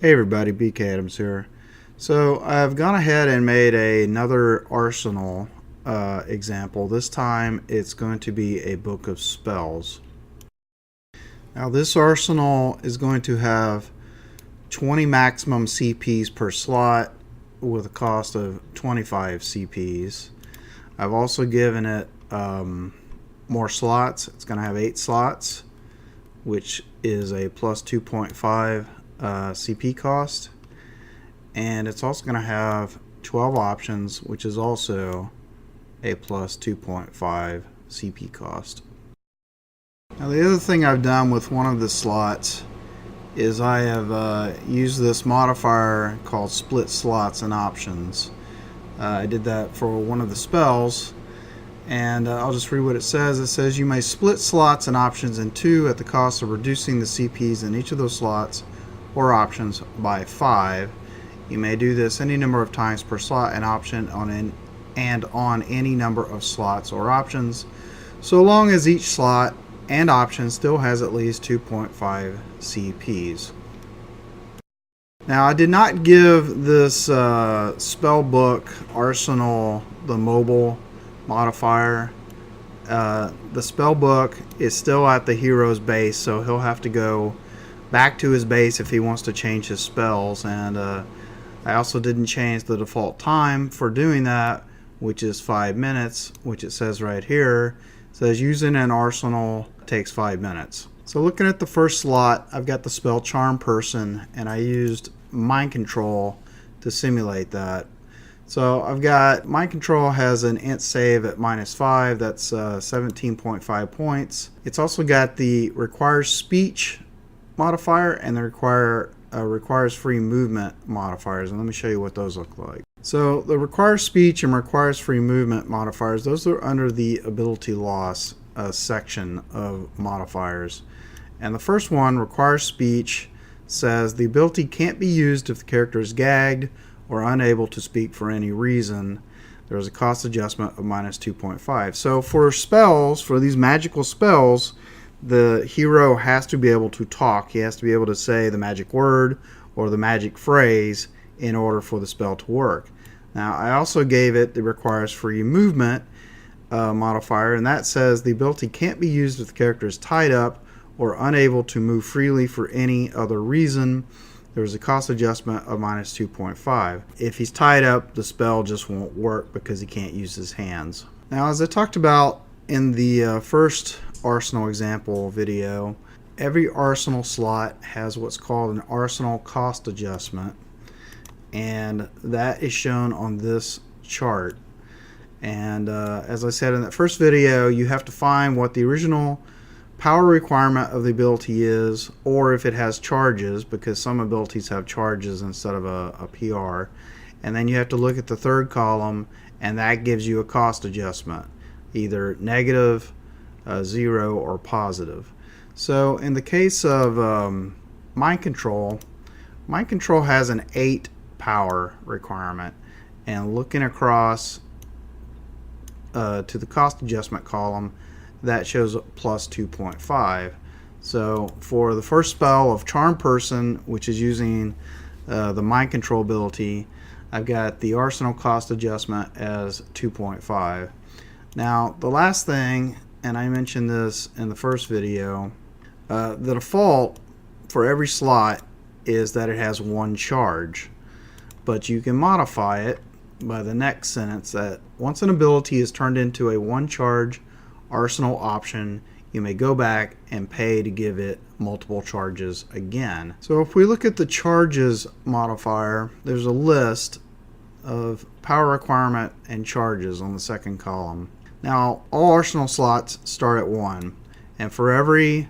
Hey everybody, BK Adams here. So I've gone ahead and made another arsenal example. This time it's going to be a book of spells. Now this arsenal is going to have 20 maximum CPs per slot with a cost of 25 CPs. I've also given it more slots. It's going to have 8 slots, which is a plus 2.5 CP cost, and it's also going to have 12 options, which is also a plus 2.5 CP cost. Now the other thing I've done with one of the slots is I have used this modifier called split slots and options. I did that for one of the spells, and I'll just read what it says. It says you may split slots and options in two at the cost of reducing the CPs in each of those slots or options by 5. You may do this any number of times per slot and option on any number of slots or options, so long as each slot and option still has at least 2.5 CPs. Now I did not give this spell book arsenal the mobile modifier. The spell book is still at the hero's base, so he'll have to go back to his base if he wants to change his spells, and I also didn't change the default time for doing that, which is 5 minutes, which it says right here. It says using an arsenal takes 5 minutes. So looking at the first slot, I've got the spell Charm Person, and I used Mind Control to simulate that. So I've got Mind Control has an int save at -5, that's 17.5 points. It's also got the requires speech modifier and the requires free movement modifiers, and let me show you what those look like. So the requires speech and requires free movement modifiers, those are under the ability loss section of modifiers. And the first one, requires speech, says the ability can't be used if the character is gagged or unable to speak for any reason. There is a cost adjustment of -2.5. So for spells, for these magical spells, the hero has to be able to talk. He has to be able to say the magic word or the magic phrase in order for the spell to work. Now I also gave it the requires free movement modifier, and that says the ability can't be used if the character is tied up or unable to move freely for any other reason. There's a cost adjustment of -2.5. If he's tied up, the spell just won't work because he can't use his hands. Now, as I talked about in the first arsenal example video, every arsenal slot has what's called an arsenal cost adjustment, and that is shown on this chart. And as I said in that first video, you have to find what the original power requirement of the ability is, or if it has charges, because some abilities have charges instead of a PR. And then you have to look at the third column, and that gives you a cost adjustment, either negative, 0, or positive. So in the case of Mind Control has an 8 power requirement, and looking across to the cost adjustment column, that shows plus 2.5. So for the first spell of Charm Person, which is using the Mind Control ability, I've got the arsenal cost adjustment as 2.5. Now the last thing, and I mentioned this in the first video, the default for every slot is that it has 1 charge, but you can modify it by the next sentence that once an ability is turned into a 1 charge arsenal option, you may go back and pay to give it multiple charges again. So if we look at the charges modifier, there's a list of power requirement and charges on the second column. Now all arsenal slots start at 1, and for every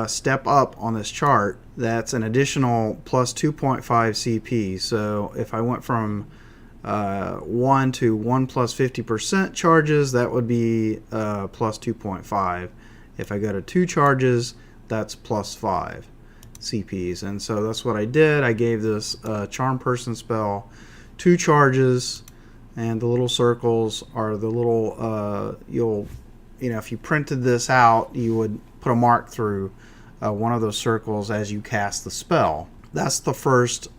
step up on this chart, that's an additional plus 2.5 CP. So if I went from 1 to 1 plus 50% charges, that would be plus 2.5. If I go to 2 charges, that's plus 5 CPs. And so that's what I did. I gave this Charm Person spell 2 charges, and the little circles are the little if you printed this out, you would put a mark through one of those circles as you cast the spell. That's the first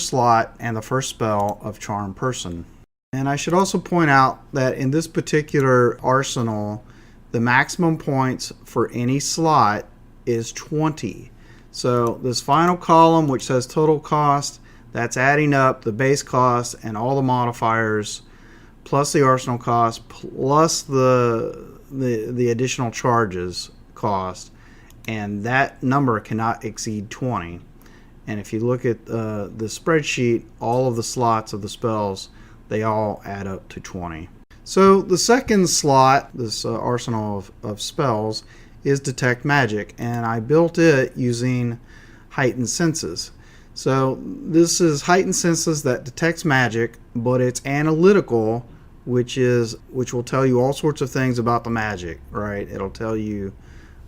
slot and the first spell of Charm Person. And I should also point out that in this particular arsenal, the maximum points for any slot is 20. So this final column, which says total cost, that's adding up the base cost and all the modifiers, plus the arsenal cost, plus the additional charges cost, and that number cannot exceed 20. And if you look at the spreadsheet, all of the slots of the spells, they all add up to 20. So the second slot, this arsenal of spells, is Detect Magic, and I built it using Heightened Senses. So this is Heightened Senses that detects magic, but it's analytical, which will tell you all sorts of things about the magic, right? It'll tell you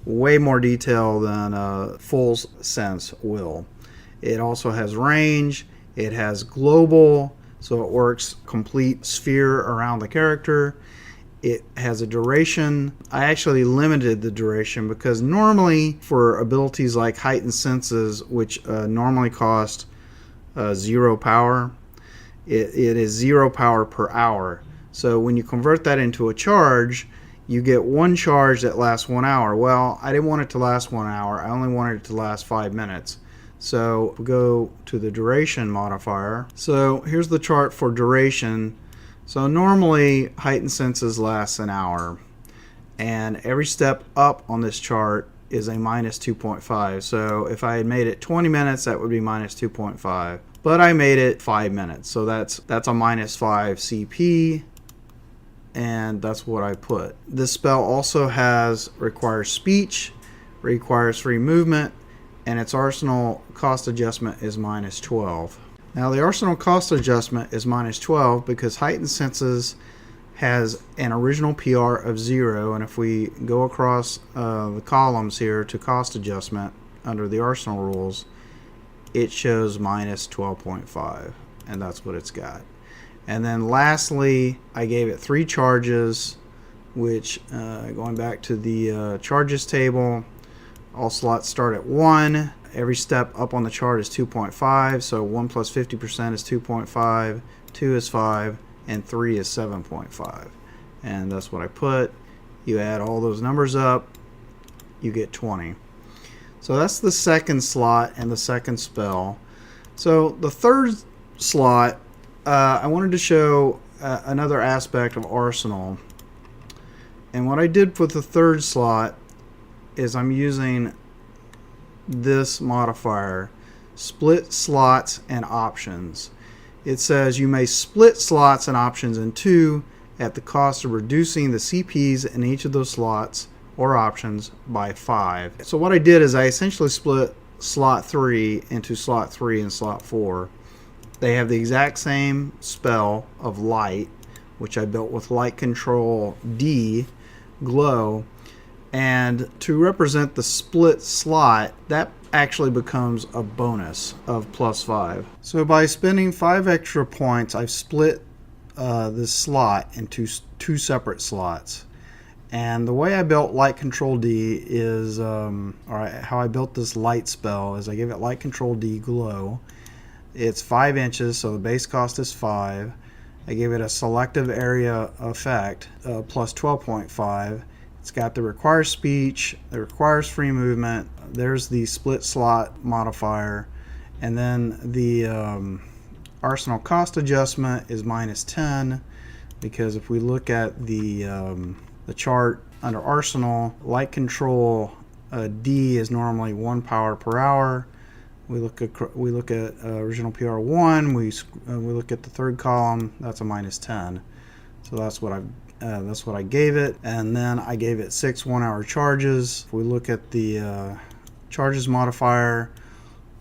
way more detail than Full Sense will. It also has range. It has global, so it works complete sphere around the character. It has a duration. I actually limited the duration because normally for abilities like Heightened Senses, which normally cost 0 power, it is 0 power per hour. So when you convert that into a charge, you get one charge that lasts 1 hour. Well, I didn't want it to last 1 hour. I only wanted it to last 5 minutes. So we'll go to the duration modifier. So here's the chart for duration. So normally Heightened Senses lasts an hour, and every step up on this chart is a minus 2.5. So if I had made it 20 minutes, that would be minus 2.5. But I made it 5 minutes, so that's a minus 5 CP, and that's what I put. This spell also requires speech, requires free movement, and its arsenal cost adjustment is minus 12. Now the arsenal cost adjustment is minus 12 because Heightened Senses has an original PR of 0, and if we go across the columns here to cost adjustment under the arsenal rules, it shows minus 12.5, and that's what it's got. And then lastly, I gave it 3 charges, which going back to the charges table, all slots start at 1. Every step up on the chart is 2.5, so 1 plus 50% is 2.5, 2 is 5, and 3 is 7.5. And that's what I put. You add all those numbers up, you get 20. So that's the second slot and the second spell. So the third slot, I wanted to show another aspect of Arsenal. And what I did with the third slot is I'm using this modifier, split slots and options. It says you may split slots and options in 2 at the cost of reducing the CPs in each of those slots or options by 5. So what I did is I essentially split slot 3 into slot 3 and slot 4. They have the exact same spell of light, which I built with Light Control D, Glow. And to represent the split slot, that actually becomes a bonus of plus 5. So by spending 5 extra points, I've split this slot into 2 separate slots. And the way I built Light Control D is, how I built this light spell is I gave it Light Control D Glow. It's 5 inches, so the base cost is 5. I gave it a selective area effect, plus 12.5. It's got the requires speech, it requires free movement, there's the split slot modifier, and then the arsenal cost adjustment is minus 10, because if we look at the chart under arsenal, Light Control D is normally 1 power per hour. We look at original PR 1, we look at the third column, that's a minus 10. So that's what I gave it, and then I gave it 6 1-hour charges. If we look at the charges modifier,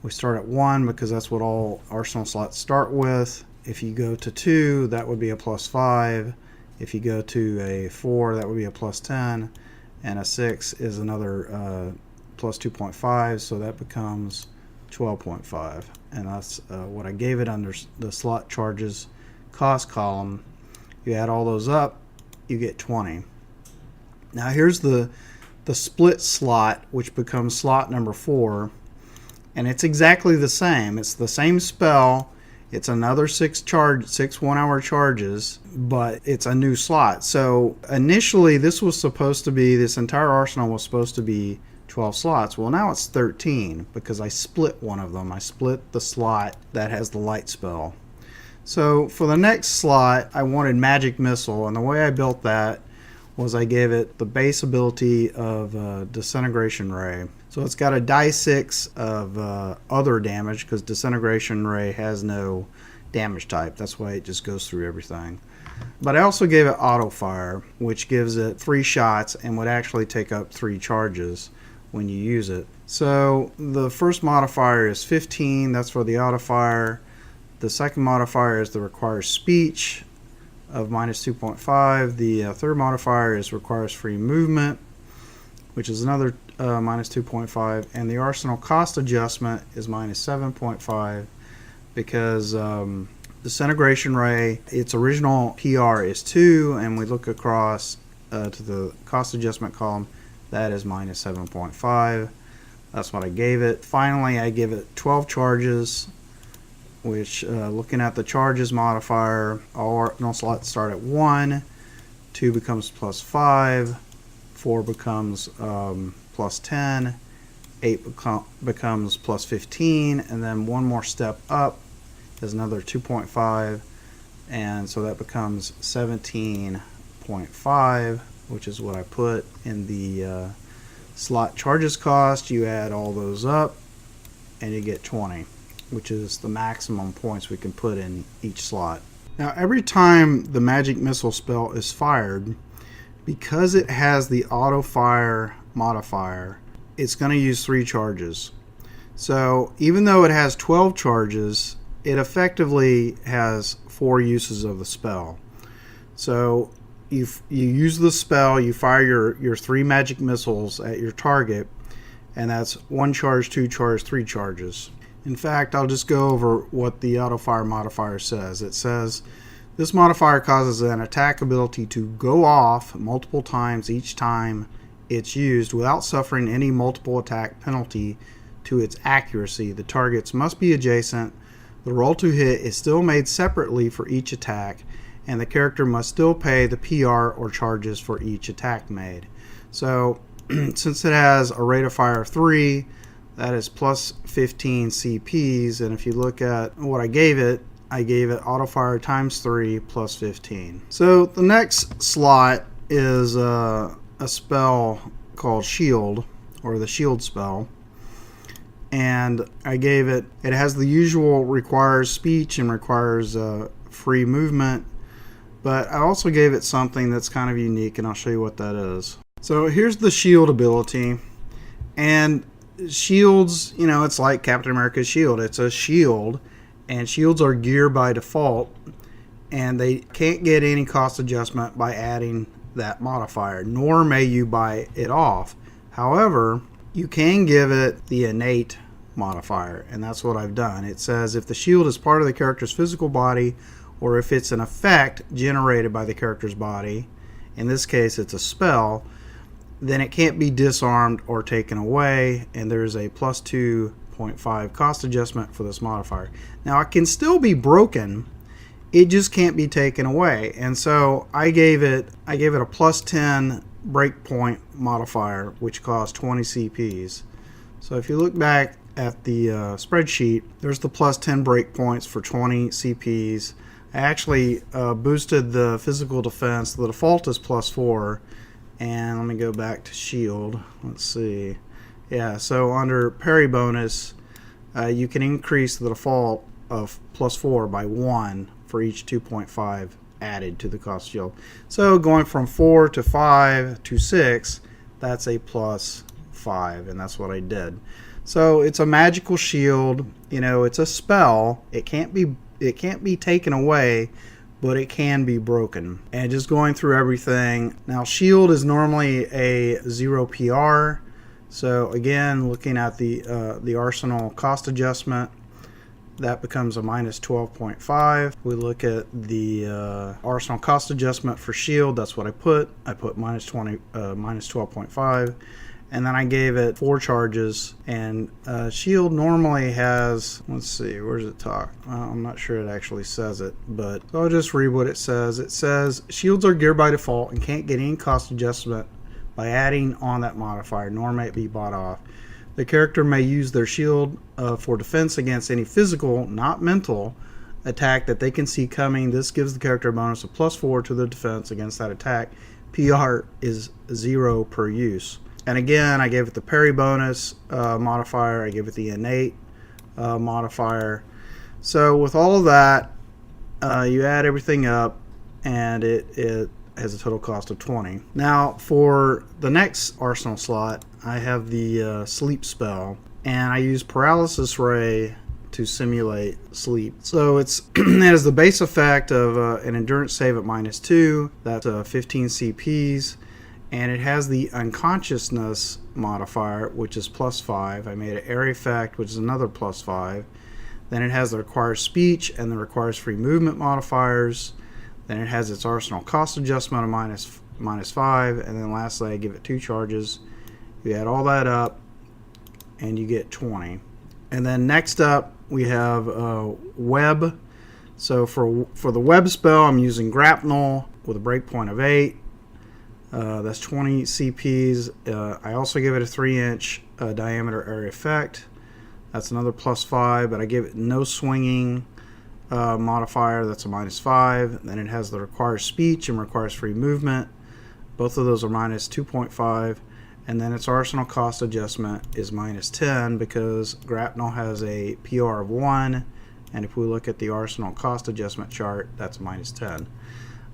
we start at 1 because that's what all arsenal slots start with. If you go to 2, that would be a plus 5. If you go to a 4, that would be a plus 10, and a 6 is another plus 2.5, so that becomes 12.5, and that's what I gave it under the slot charges cost column. You add all those up, you get 20. Now here's the split slot, which becomes slot number 4, and it's exactly the same. It's the same spell. It's another 6 1-hour charges, but it's a new slot. So initially this entire arsenal was supposed to be 12 slots. Well, now it's 13 because I split one of them. I split the slot that has the light spell. So for the next slot, I wanted Magic Missile, and the way I built that was I gave it the base ability of Disintegration Ray. So it's got a die 6 of other damage because Disintegration Ray has no damage type. That's why it just goes through everything. But I also gave it Auto Fire, which gives it 3 shots and would actually take up 3 charges when you use it. So the first modifier is 15. That's for the Auto Fire. The second modifier is the requires speech of -2.5. The third modifier is requires free movement, which is another -2.5, and the arsenal cost adjustment is -7.5 because Disintegration Ray, its original PR is 2, and we look across to the cost adjustment column, that is -7.5. That's what I gave it. Finally, I give it 12 charges, which looking at the charges modifier, all arsenal slots start at 1, 2 becomes +5, 4 becomes +10, 8 becomes +15, and then one more step up is another 2.5, and so that becomes 17.5, which is what I put in the slot charges cost. You add all those up and you get 20, which is the maximum points we can put in each slot. Now every time the Magic Missile spell is fired, because it has the Auto Fire modifier, it's going to use 3 charges. So even though it has 12 charges, it effectively has 4 uses of the spell. So you use the spell, you fire your 3 magic missiles at your target, and that's 1 charge, 2 charge, 3 charges. In fact, I'll just go over what the Auto Fire modifier says. It says, this modifier causes an attack ability to go off multiple times each time it's used without suffering any multiple attack penalty to its accuracy. The targets must be adjacent. The roll to hit is still made separately for each attack, and the character must still pay the PR or charges for each attack made. So since it has a rate of fire of 3, that is plus 15 CPs, and if you look at what I gave it Auto Fire times 3 plus 15. So the next slot is a spell called Shield, or the Shield spell, and I gave it has the usual requires speech and requires free movement, but I also gave it something that's kind of unique, and I'll show you what that is. So here's the Shield ability, and shields, it's like Captain America's shield. It's a shield, and shields are gear by default, and they can't get any cost adjustment by adding that modifier, nor may you buy it off. However, you can give it the innate modifier, and that's what I've done. It says if the shield is part of the character's physical body, or if it's an effect generated by the character's body, in this case it's a spell, then it can't be disarmed or taken away, and there's a plus 2.5 cost adjustment for this modifier. Now it can still be broken, it just can't be taken away, and so I gave it a plus 10 breakpoint modifier, which costs 20 CPs. So if you look back at the spreadsheet, there's the plus 10 breakpoints for 20 CPs. I actually boosted the physical defense. The default is plus 4. And let me go back to Shield. Let's see. Yeah, so under parry bonus, you can increase the default of plus 4 by 1 for each 2.5 added to the cost shield. So going from 4 to 5 to 6, that's a plus 5, and that's what I did. So it's a magical shield. It's a spell. It can't be taken away, but it can be broken. And just going through everything, now shield is normally a 0 PR, so again, looking at the arsenal cost adjustment, that becomes a minus 12.5. We look at the arsenal cost adjustment for shield, that's what I put minus 12.5, and then I gave it 4 charges. And shield normally has, let's see, where's it talk? I'm not sure it actually says it, but I'll just read what it says. It says shields are geared by default and can't get any cost adjustment by adding on that modifier, nor may it be bought off. The character may use their shield for defense against any physical, not mental, attack that they can see coming. This gives the character a bonus of +4 to the defense against that attack. PR is 0 per use. And again, I gave it the parry bonus modifier. I gave it the innate modifier. So with all of that, you add everything up, and it has a total cost of 20. Now for the next arsenal slot, I have the sleep spell, and I use Paralysis Ray to simulate sleep. So it has the base effect of an endurance save at -2. That's 15 CPs. And it has the unconsciousness modifier, which is +5. I made an area effect, which is another +5. Then it has the requires speech and the requires free movement modifiers. Then it has its arsenal cost adjustment of -5. And then lastly, I give it 2 charges. You add all that up, and you get 20. And then next up, we have web. So for the web spell, I'm using grapnel with a breakpoint of 8. That's 20 CPs. I also give it a 3-inch diameter area effect. That's another +5, but I give it no swinging modifier. That's a -5. Then it has the requires speech and requires free movement. Both of those are -2.5. And then its arsenal cost adjustment is -10 because grapnel has a PR of 1. And if we look at the arsenal cost adjustment chart, that's -10.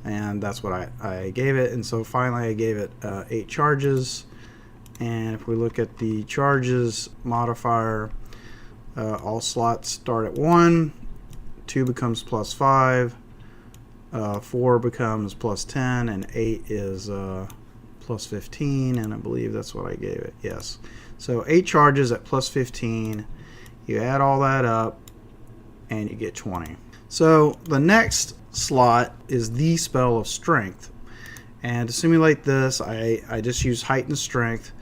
And that's what I gave it. And so finally I gave it 8 charges. And if we look at the charges modifier, all slots start at 1, 2 becomes +5, 4 becomes +10, and 8 is +15, and I believe that's what I gave it. Yes. So 8 charges at +15. You add all that up, and you get 20. So the next slot is the spell of strength, and to simulate this I just use heightened strength,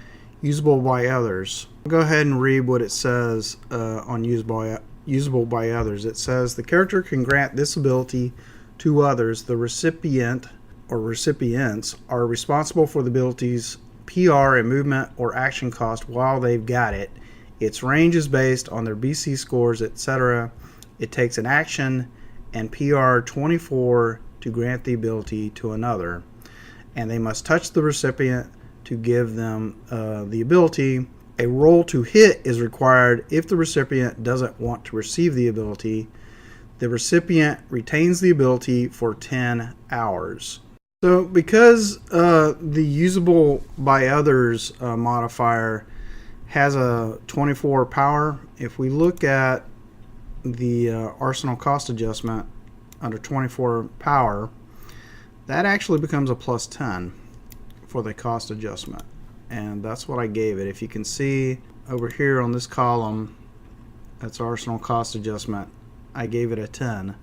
usable by others. I'll go ahead and read what it says on usable by others. It says the character can grant this ability to others. The recipient or recipients are responsible for the ability's PR and movement or action cost while they've got it. Its range is based on their BC scores, etc. It takes an action and PR 24 to grant the ability to another, and they must touch the recipient to give them the ability. A roll to hit is required if the recipient doesn't want to receive the ability. The recipient retains the ability for 10 hours. So because the usable by others modifier has a 24 power, if we look at the arsenal cost adjustment under 24 power, that actually becomes a +10 for the cost adjustment, and that's what I gave it. If you can see over here on this column, that's arsenal cost adjustment, I gave it a 10.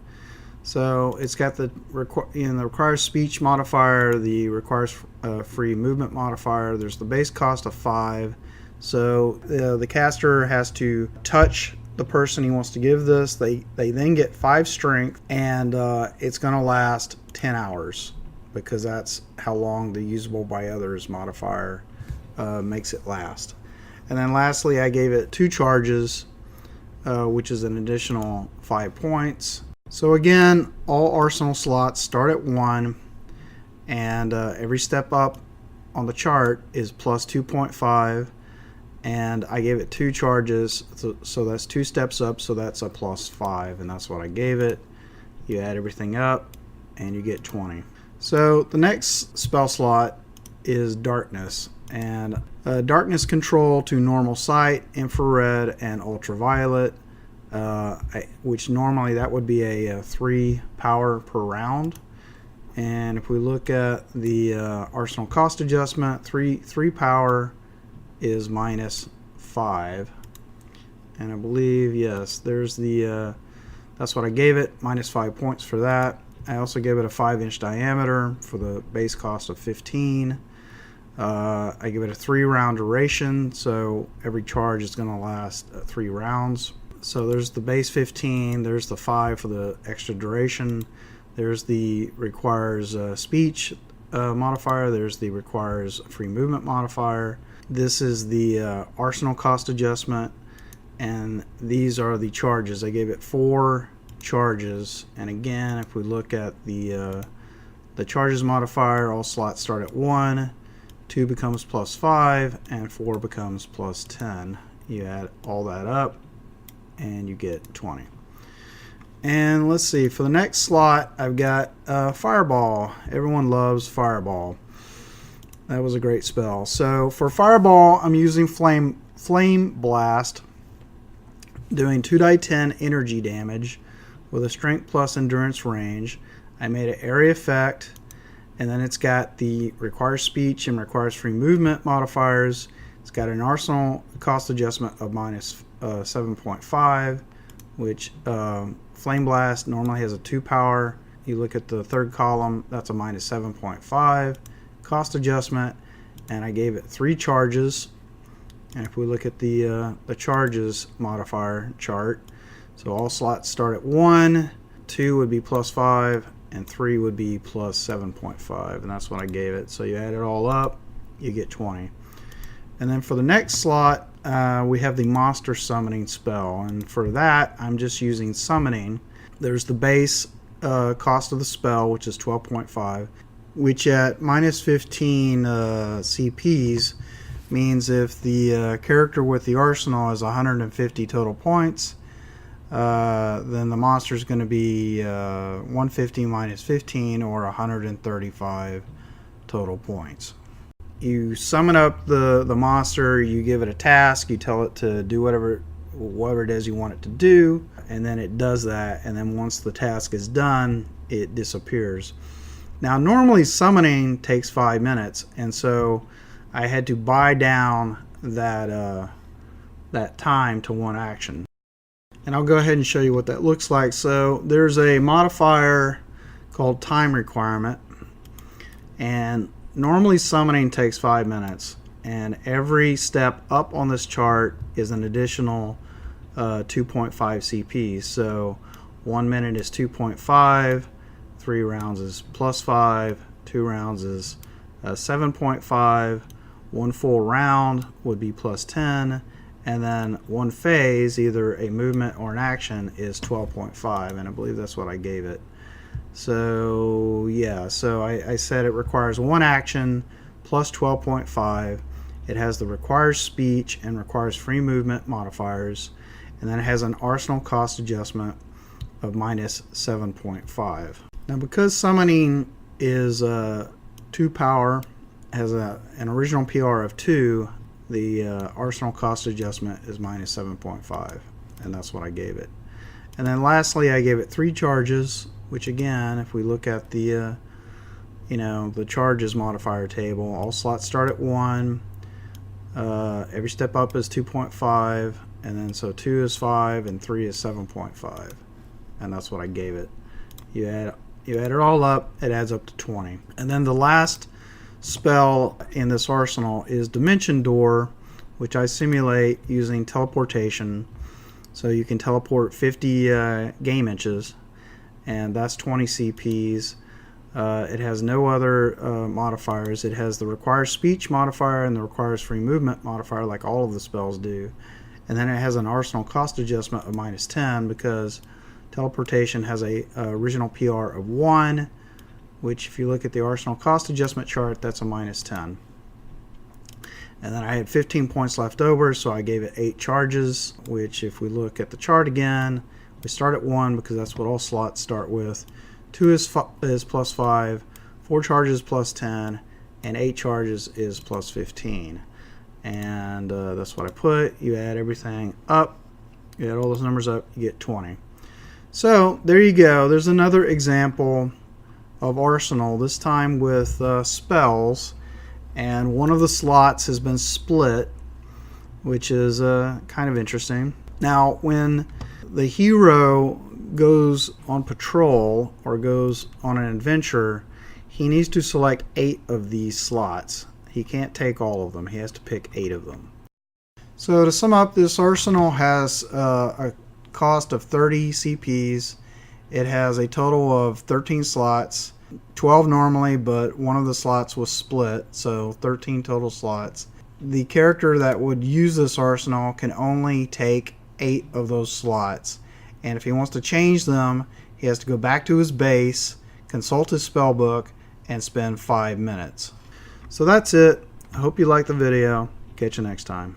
So it's got the requires speech modifier, the requires free movement modifier. There's the base cost of 5. So the caster has to touch the person he wants to give this. They then get 5 strength, and it's going to last 10 hours because that's how long the usable by others modifier makes it last. And then lastly, I gave it 2 charges, which is an additional 5 points. So again, all arsenal slots start at 1, and every step up on the chart is +2.5. And I gave it 2 charges, so that's 2 steps up, so that's a +5, and that's what I gave it. You add everything up, and you get 20. So the next spell slot is darkness, and darkness control to normal sight, infrared, and ultraviolet, which normally that would be a 3 power per round. And if we look at the arsenal cost adjustment, 3 power is -5, and I believe, yes, there's the that's what I gave it, -5 points for that. I also gave it a 5-inch diameter for the base cost of 15. I give it a 3-round duration, so every charge is going to last 3 rounds. So there's the base 15, there's the 5 for the extra duration, there's the requires speech modifier, there's the requires free movement modifier. This is the arsenal cost adjustment, and these are the charges. I gave it 4 charges, and again, if we look at the charges modifier, all slots start at 1, 2 becomes +5, and 4 becomes +10. You add all that up and you get 20. And let's see, for the next slot I've got Fireball. Everyone loves Fireball. That was a great spell. So for Fireball, I'm using Flame Blast, doing 2d10 energy damage with a strength plus endurance range. I made an area effect, and then it's got the requires speech and requires free movement modifiers. It's got an arsenal cost adjustment of -7.5, which Flame Blast normally has a 2 power. You look at the third column, that's a -7.5 cost adjustment, and I gave it 3 charges. And if we look at the charges modifier chart, so all slots start at 1, 2 would be +5, and 3 would be +7.5, and that's what I gave it. So you add it all up, you get 20. And then for the next slot, we have the monster summoning spell, and for that I'm just using summoning. There's the base cost of the spell, which is 12.5, which at -15 CPs means if the character with the arsenal is 150 total points, then the monster is going to be 150 minus 15, or 135 total points. You summon up the monster, you give it a task, you tell it to do whatever it is you want it to do, and then it does that, and then once the task is done, it disappears. Now normally summoning takes 5 minutes, and so I had to buy down that time to 1 action. And I'll go ahead and show you what that looks like. So there's a modifier called time requirement, and normally summoning takes 5 minutes, and every step up on this chart is an additional 2.5 CP. So 1 minute is 2.5, 3 rounds is +5, 2 rounds is 7.5, 1 full round would be +10, and then 1 phase, either a movement or an action, is 12.5, and I believe that's what I gave it. So yeah, so I said it requires 1 action plus 12.5. It has the requires speech and requires free movement modifiers, and then it has an arsenal cost adjustment of -7.5. Now because summoning is 2 power, has an original PR of 2, the arsenal cost adjustment is -7.5, and that's what I gave it. And then lastly, I gave it 3 charges, which again, if we look at the the charges modifier table, all slots start at 1, every step up is 2.5, and then so 2 is 5 and 3 is 7.5, and that's what I gave it. You add it all up, it adds up to 20. And then the last spell in this arsenal is Dimension Door, which I simulate using teleportation. So you can teleport 50 game inches, and that's 20 CPs. It has no other modifiers. It has the requires speech modifier and the requires free movement modifier, like all of the spells do. And then it has an arsenal cost adjustment of -10, because teleportation has a original PR of 1, which if you look at the arsenal cost adjustment chart, that's a -10. And then I had 15 points left over, so I gave it 8 charges, which if we look at the chart again, we start at 1 because that's what all slots start with. 2 is +5, 4 charges +10, and 8 charges is +15. And that's what I put. You add everything up, you add all those numbers up, you get 20. So there you go. There's another example of Arsenal, this time with spells, and one of the slots has been split, which is kind of interesting. Now when the hero goes on patrol or goes on an adventure, he needs to select 8 of these slots. He can't take all of them. He has to pick 8 of them. So to sum up, this arsenal has a cost of 30 CPs. It has a total of 13 slots, 12 normally, but one of the slots was split, so 13 total slots. The character that would use this arsenal can only take 8 of those slots, and if he wants to change them, he has to go back to his base, consult his spell book, and spend 5 minutes. So that's it. I hope you liked the video. Catch you next time.